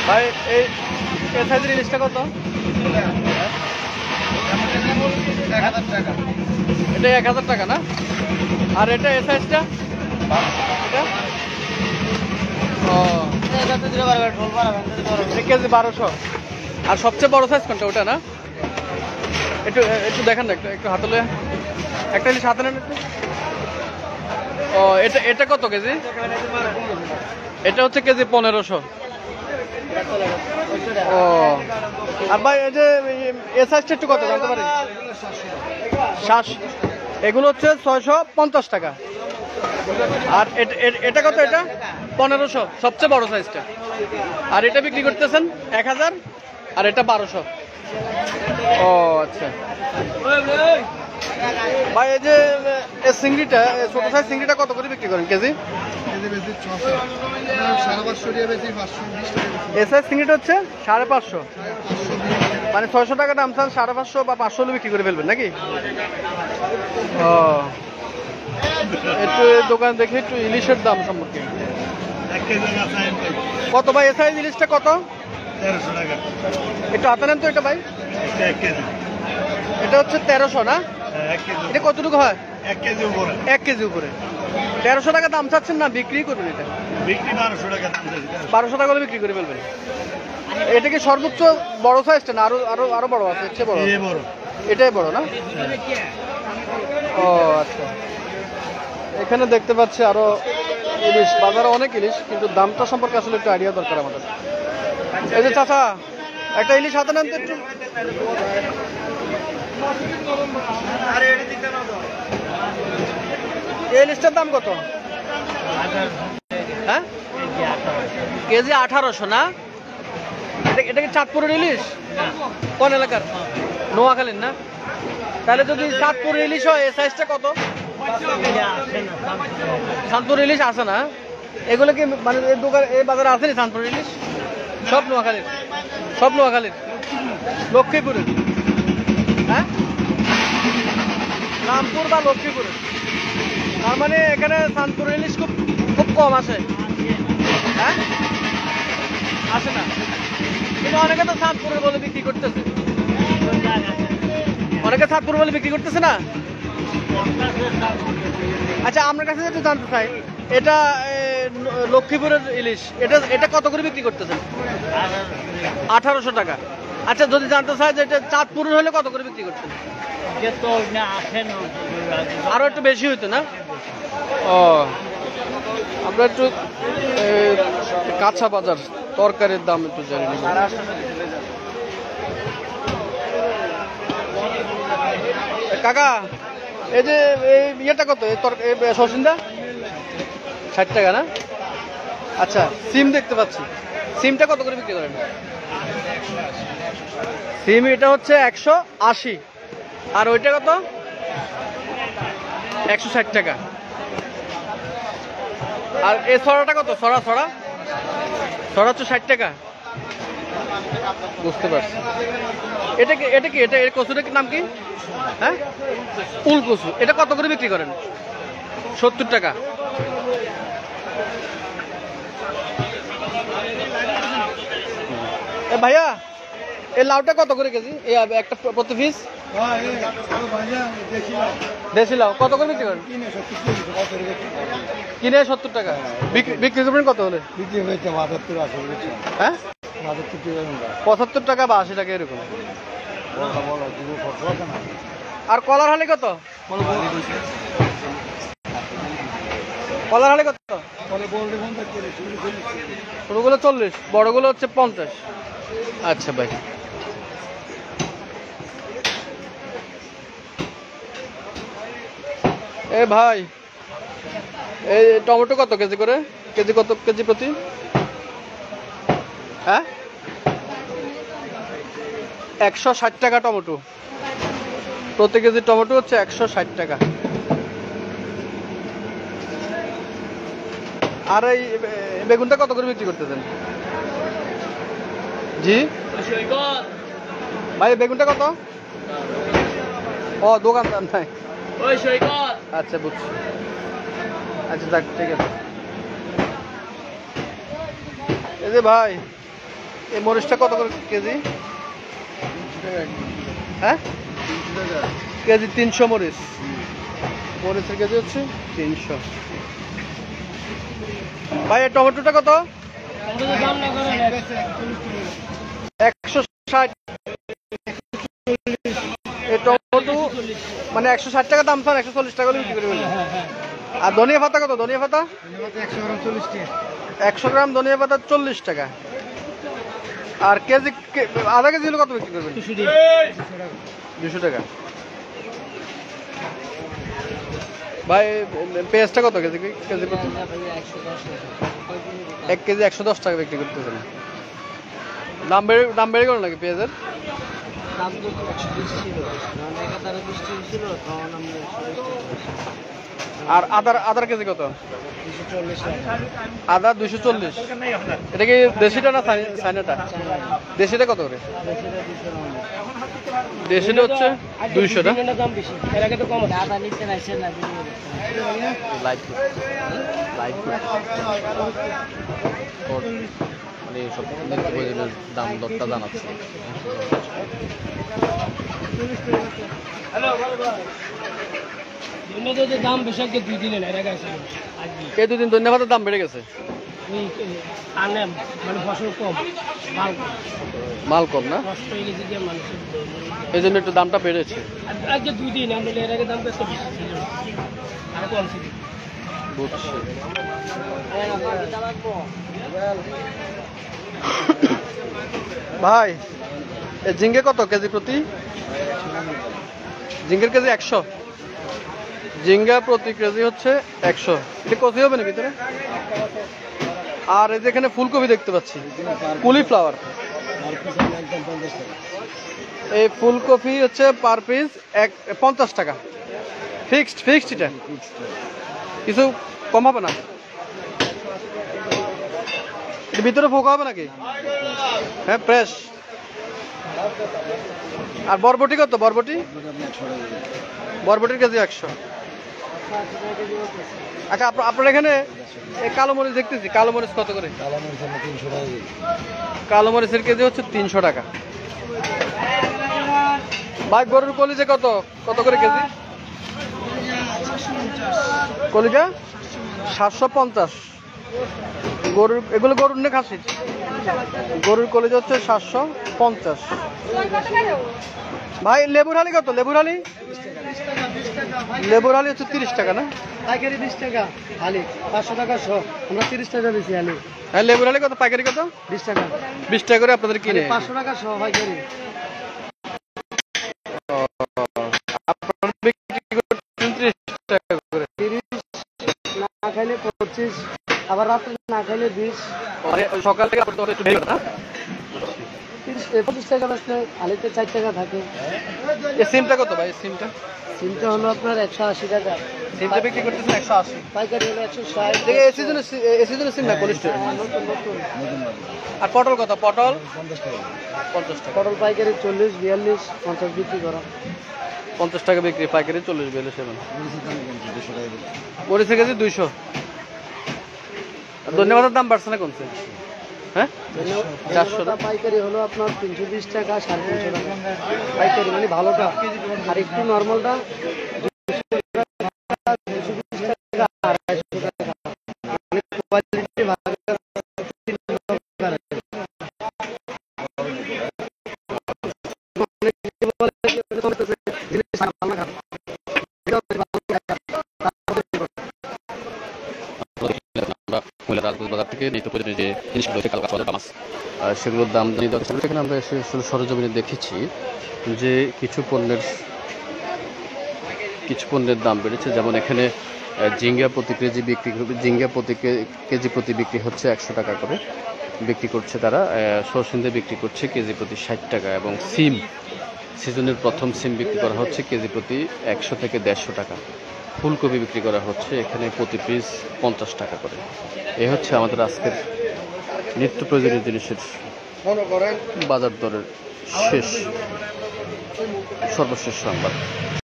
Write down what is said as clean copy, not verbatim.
ভাই এই সাইজের ইলিশটা কত? 1000 টাকা না? আর এটা এ সাইজটা এটা ও কেজি 1200। আর সবচেয়ে বড় সাইজ কোনটা ওটা না? একটু একটু দেখেন না, একটু হাতলে একটা ইলিশ হাতে নেন একটু। ও এটা কত কেজি? এটা হচ্ছে কেজি 1500। ও আর ভাই এই যে এ সাইজটা একটু কত জানতে পারি? 700। এগুলো হচ্ছে 650 টাকা। আর এটা কত? এটা 1500 সবচেয়ে বড় সাইজটা। আর এটা বিক্রি করতেছেন 1000। আর এটা 1200। ও আচ্ছা ভাই এই যে চিংড়িটা, ছোট সাইজ চিংড়িটা কত করে বিক্রি করেন কেজি? এ সাইজ চিংড়িটা হচ্ছে 550। মানে 600 টাকা দাম চান, 550 বা 500 হলে বিক্রি করে ফেলবেন নাকি? ও একটু দোকান দেখে একটু ইলিশের দাম সম্পর্কে কত ভাই? এ সাইজ ইলিশটা কত? 1300 টাকা। একটু হাতে নেন তো এটা ভাই। এটা হচ্ছে 1300 না? এটা কতটুকু হয়? 1 কেজি উপরে। 1 কেজি উপরে 1300 টাকা দাম চাচ্ছেন না বিক্রি করবেন? এটা বিক্রি 1200 টাকা দাম চাচ্ছি। 1200 টাকা হলে বিক্রি করে ফেলবেন। এটা কি সর্বোচ্চ বড় সাইজটা না আরো বড় আছে? এর চেয়ে বড়? এটাই বড় না? ও আচ্ছা। এখানে দেখতে পাচ্ছি আরো ইলিশ, বাজারে অনেক ইলিশ, কিন্তু দামটা সম্পর্কে আসলে একটু আইডিয়া দরকার আমাদের। এই যে চাচা একটা ইলিশ হাতে নেন তো একটু। এই ইলিশটার দাম কত? হ্যাঁ কেজি 1800 না? এটা কি চাঁদপুরের ইলিশ? কোন এলাকার? নোয়াখালীর না? তাহলে যদি চাঁদপুরের ইলিশ হয় এই সাইজটা কত? চাঁদপুর ইলিশ আছে না? এগুলো কি মানে এই দোকান এই বাজারে আসেনি চাঁদপুর ইলিশ? সব নোয়াখালীর? সব নোয়াখালীর লক্ষ্মীপুরের? হ্যাঁ রামপুর বা লক্ষ্মীপুরের। তার মানে এখানে চাঁদপুর ইলিশ খুব খুব কম আসে। হ্যাঁ আসে না, কিন্তু অনেকে তো চাঁদপুরের বলে বিক্রি করতেছে। অনেকে চাঁদপুর বলে বিক্রি করতেছে না? আচ্ছা আপনার কাছে একটু জানতে চাই, এটা লক্ষ্মীপুরের ইলিশ, এটা কত করে বিক্রি করতেছেন? 1800 টাকা। আচ্ছা যদি জানতে চাই যে এটা চাঁদপুরের হলে কত করে বিক্রি করতেন? আরো একটু বেশি হইতো না? ও আমরা একটু কাঁচা বাজার তরকারির দাম একটু জানি না। কাকা এই যে ইয়েটা কত? সরসিন্দা 60 টাকা না? আচ্ছা সিম দেখতে পাচ্ছি, সিমটা কত করে বিক্রি করেন? সিম এটা হচ্ছে 180। আর ওইটা কত? 160 টাকা। আর এই ছড়াটা কত? ছড়া হচ্ছে 60 টাকা। বুঝতে পারছি। এটা কি এটা এর কচুটার নাম কি? হ্যাঁ উল কচু। এটা কত করে বিক্রি করেন? 70 টাকা। ভাইয়া এই লাউটা কত করে কেজি? এই একটা প্রতি পিস দেশি লাউ কত করে বিক্রি করেন? কিনে 70 টাকা। বিক্রি করবেন কত হলে? বিক্রি হয়েছে 75-80। হ্যাঁ 75 টাকা বা 80 টাকা এরকম। আর কলার হালি কত? কলার হালি কত? ছোটগুলো 40, বড়গুলো হচ্ছে 50। আচ্ছা ভাই এ ভাই এই টমেটো কত কেজি করে? কত কেজি প্রতি? হ্যাঁ 160 টাকা টমেটো প্রতি কেজি। টমেটো হচ্ছে 160 টাকা। আর এই বেগুনটা কত করে বিক্রি করতেছেন? জি ভাই বেগুনটা কত? ও দোকানদার নাই। আচ্ছা বুঝছি। আচ্ছা যাক ঠিক আছে। এই যে ভাই এই মরিচটা কত করে কেজি? হ্যাঁ, কেজি 300 মরিচ। মরিচের কেজি হচ্ছে 300। ভাই এই টমেটোটা কত? 160। এই টমেটো মানে 160 টাকা দাম, স্যার 140 টাকা করে বিক্রি করে ফেলবেন। আর ধনিয়া পাতা কত? ধনিয়া পাতা 100 গ্রাম ধনিয়া পাতা 40 টাকা। আর কেজি আধা কেজি হলে কত বিক্রি করবেন? 200 টাকা। ভাই পেঁয়াজটা কত কেজি? কেজি প্রতি 1 কেজি 110 টাকা বিক্রি করতেছেন। দাম বেড়ে গেল নাকি পেঁয়াজের? আর আদার কেজি কত? আদা 240। এটা কি দেশিটা না চাইনাটা? দেশিটা কত করে? দেশিটা হচ্ছে 200 টা। মানে সব দাম দরটা জানাচ্ছে। দাম বেশি 2 দিনে এই 2 দিন ধন্যবাদের দাম বেড়ে গেছে। মানে ফসল কম, মাল কম না, এই জন্য একটু দামটা বেড়েছে। আজকে 2 দিন আমরা এর আগে দাম বেশি ছিল, আর কম ছিল। বুঝছি। ভাই এই ঝিঙ্গে কত কেজি প্রতি? ঝিঙ্গের কেজি 100। ঝিঙ্গা প্রতি কেজি হচ্ছে 100। এটা কফি হবে না ভিতরে? আর এই যেখানে ফুলকপি দেখতে পাচ্ছি, কলিফ্লাওয়ার। এই ফুলকপি হচ্ছে পার পিস 50 টাকা। ফিক্সড এটা, কিছু কম হবে না? এর ভিতরে ফোকা হবে নাকি? হ্যাঁ, ফ্রেশ। আর বরবটি কত? বরবটির কেজি 100। আচ্ছা, আপনার এখানে এই কালো মরিচ দেখতেছি, কালো মরিচ কত করে? কালো মরিচের কেজি হচ্ছে 300 টাকা। ভাই গরুর কলিজা কত করে কেজি? কলিজা 750। এগুলো গরুর না খাসির? গরুর কলিজা হচ্ছে 750। ভাই লেবুর হালি কত? লেবুর হালি হচ্ছে 30 টাকা না? পাইকারি 20 টাকা হালি, 500 টাকা শো, আমরা 30 টাকা বেশি হালি। হ্যাঁ, লেবুর হালি কত? পাইকারি কত? 20 টাকা। 20 টাকা করে আপনাদের কিনে। 500 টাকা শো পাইকারি। আপনারা বিক্রি করছেন 30 টাকা করে। 30 না খাইলে 25, আবার রাতে না খাইলে 20। মানে সকাল থেকে করতে একটু দেরি না? 25 টাকা বেচলে আলিতে 4 টাকা থাকে। এই সিমটা কত ভাই? সিমটা হলো আপনার 180 টাকা। সিমটা বিক্রি করতেছেন 180। পাইকারি হলো 160। দেখে এসি জন্য সিম না, কোলেস্ট্রল। নতুন। আর পটল কত? পটল 50 টাকা। পটল পাইকারি 40, 42, 50 বিক্রি করা। 50 টাকা বিক্রি, পাইকারি 40, 42। মরিচের কেজি 200। ধন্যবাদের দাম বাড়ছে না কমছে? হ্যাঁ, 400 টাকা। পাইকারি হলো আপনার 320 টাকা, 350 টাকা পাইকারি, মানে ভালোটা। আর একটু নর্মালটা 220 টাকা, 250 টাকা। মানে কোয়ালিটি ভালো। বাজার থেকে নিত্য প্রয়োজনীয় যে জিনিসগুলো হচ্ছে কালকা মাছ, সেগুলোর দাম জানিয়ে দেওয়া। সেখানে আমরা এসে সরজমিনে দেখেছি যে কিছু পণ্যের দাম বেড়েছে। যেমন এখানে ঝিঙ্গা প্রতি কেজি প্রতি বিক্রি হচ্ছে 100 টাকা করে বিক্রি করছে তারা। সরসিন্দে বিক্রি করছে কেজি প্রতি 60 টাকা। এবং সিজনের প্রথম সিম বিক্রি করা হচ্ছে কেজি প্রতি 100 থেকে 150 টাকা। ফুলকপি বিক্রি করা হচ্ছে এখানে প্রতি পিস 50 টাকা করে। এ হচ্ছে আমাদের আজকের নিত্য প্রয়োজনীয় জিনিসের বাজার দরের সর্বশেষ সংবাদ।